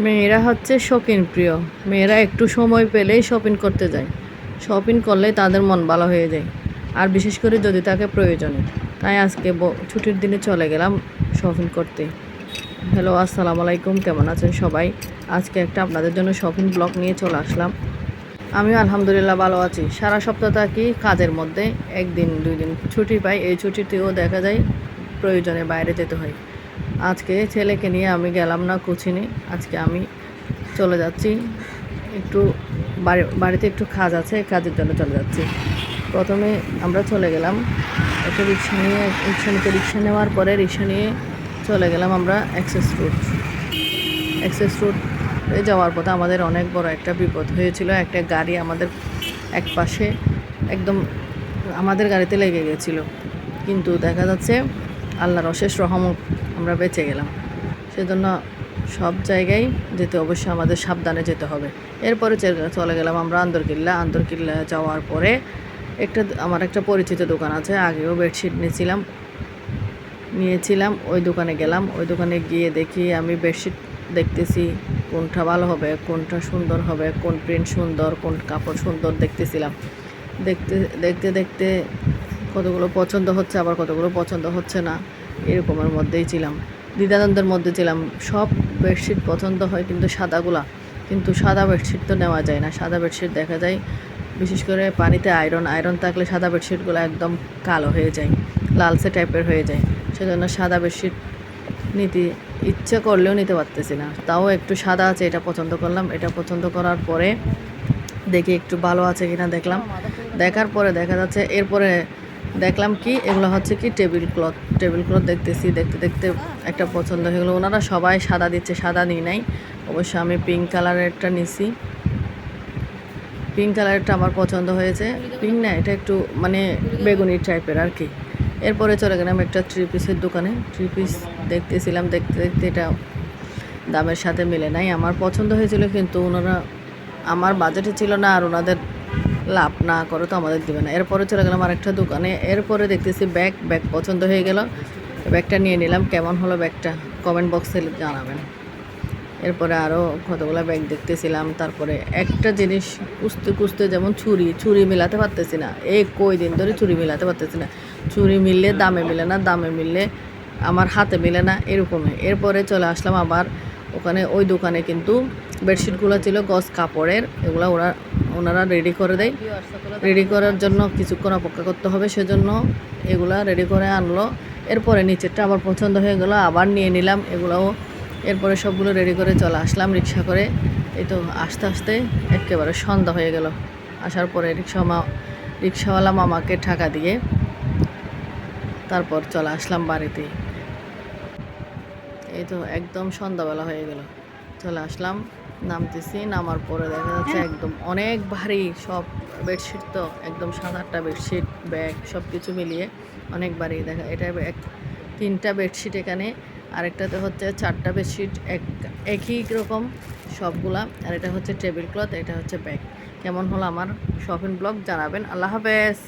মেয়েরা হচ্ছে শৌখিন প্রিয়। মেয়েরা একটু সময় পেলেই শপিং করতে যায়। শপিং করলে তাদের মন ভালো হয়ে যায়, আর বিশেষ করে যদি তাকে প্রয়োজনে। তাই আজকে ছুটির দিনে চলে গেলাম শপিং করতে। হ্যালো, আসসালামু আলাইকুম, কেমন আছেন সবাই? আজকে একটা আপনাদের জন্য শপিং ব্লগ নিয়ে চলে আসলাম। আমি আলহামদুলিল্লাহ ভালো আছি। সারা সপ্তাহ থাকি কাজের মধ্যে, একদিন দুই দিন ছুটি পাই। এই ছুটিতেও দেখা যায় প্রয়োজনে বাইরে যেতে হয়। আজকে ছেলেকে নিয়ে আমি গেলাম না কোচিনে। আজকে আমি চলে যাচ্ছি একটু বাড়িতে একটু কাজ আছে, কাজের জন্য চলে যাচ্ছি। প্রথমে আমরা চলে গেলাম একটা রিক্সা নেওয়ার পরে রিক্সা নিয়ে চলে গেলাম আমরা অ্যাক্সেস রোডে যাওয়ার পথে আমাদের অনেক বড় একটা বিপদ হয়েছিল। একটা গাড়ি আমাদের এক পাশে একদম আমাদের গাড়িতে লেগে গেছিলো, কিন্তু দেখা যাচ্ছে আল্লাহর অশেষ রহমত আমরা বেঁচে গেলাম। সেজন্য সব জায়গায় যেতে অবশ্যই আমাদের সাবধানে যেতে হবে। এরপরে চলে গেলাম আমরা আন্দরকিল্লা যাওয়ার পরে আমার একটা পরিচিত দোকান আছে, আগেও বেডশিট নিয়েছিলাম। ওই দোকানে গেলাম। ওই দোকানে গিয়ে দেখি আমি বেডশিট দেখতেছি কোনটা ভালো হবে, কোনটা সুন্দর হবে, কোন প্রিন্ট সুন্দর, কোন কাপড় সুন্দর দেখতেছিলাম। দেখতে দেখতে দেখতে কতগুলো পছন্দ হচ্ছে, আবার কতগুলো পছন্দ হচ্ছে না, এরকমের মধ্যেই ছিলাম, দ্বিধাদ্বন্দ্বের মধ্যে ছিলাম। সব বেডশিট পছন্দ হয়, কিন্তু সাদা বেডশিট তো নেওয়া যায় না। সাদা বেডশিট দেখা যায় বিশেষ করে পানিতে আয়রন থাকলে সাদা বেডশিটগুলো একদম কালো হয়ে যায়, লালচে টাইপের হয়ে যায়। সেজন্য সাদা বেডশিট নিতে ইচ্ছা করলেও নিতে পারতেছি না। তাও একটু সাদা আছে, এটা পছন্দ করলাম। এটা পছন্দ করার পরে দেখি একটু ভালো আছে কিনা দেখার পরে দেখা যাচ্ছে এরপরে দেখলাম কি এগুলো হচ্ছে কি টেবিল ক্লথ দেখতে দেখতে একটা পছন্দ হয়ে গেলো। ওনারা সবাই সাদা দিচ্ছে, সাদা নিই নাই। অবশ্য আমি পিঙ্ক কালারেরটা নিছি। পিঙ্ক কালারটা আমার পছন্দ হয়েছে। পিঙ্ক না, এটা একটু মানে বেগুনি টাইপের আর কি। এরপরে চলে গেলাম একটা থ্রি পিসের দোকানে। থ্রি পিস দেখতেছিলাম, দেখতে দেখতে এটা দামের সাথে মিলে নাই। আমার পছন্দ হয়েছিল, কিন্তু ওনারা আমার বাজেটে ছিল না, আর ওনাদের লাভ না করে তো আমাদের দেবে না। এরপরে চলে গেলাম আরেকটা দোকানে। এরপরে দেখতেছি ব্যাগ পছন্দ হয়ে গেল। ব্যাগটা নিয়ে নিলাম। কেমন হলো ব্যাগটা কমেন্ট বক্সে জানাবেন। এরপরে আরও কতগুলো ব্যাগ দেখতেছিলাম। তারপরে একটা জিনিস খুঁজতে যেমন ছুরি মিলাতে পারতেছি না। কই দিন ধরে ছুরি মিলাতে পারতেছি না। ছুরি মিললে দামে মিলে না, দামে মিললে আমার হাতে মিলে না, এরকমই। এরপরে চলে আসলাম আবার ওই দোকানে, কিন্তু বেডশিটগুলো ছিল গজ কাপড়ের। এগুলো ওনারা রেডি করে দেয়। রেডি করার জন্য কিছুক্ষণ অপেক্ষা করতে হবে, সেজন্য এগুলা রেডি করে আনলো। এরপরে নিচেরটা আবার পছন্দ হয়ে গেলো, আবার নিয়ে নিলাম এগুলোও। এরপরে সবগুলো রেডি করে চলে আসলাম রিক্সা করে। এই তো আস্তে আস্তে একেবারে সন্ধ্যা হয়ে গেল। আসার পরে রিক্সাওয়ালা মামাকে টাকা দিয়ে তারপর চলে আসলাম বাড়িতে। এই তো একদম সন্ধ্যাবেলা হয়ে গেল, চলে আসলাম। নামার পরে দেখা যাচ্ছে একদম অনেক ভারী সব বেডশিট। তো একদম 7-8টা বেডশিট, ব্যাগ সব কিছু মিলিয়ে অনেক ভারী। দেখা এটা 3টা বেডশিট এখানে, আরেকটাতে হচ্ছে 4টা বেডশিট, একই রকম সবগুলা। আর এটা হচ্ছে টেবিল ক্লথ, এটা হচ্ছে ব্যাগ। কেমন হলো আমার শপিং ব্লগ জানাবেন। আল্লাহ হাফেজ।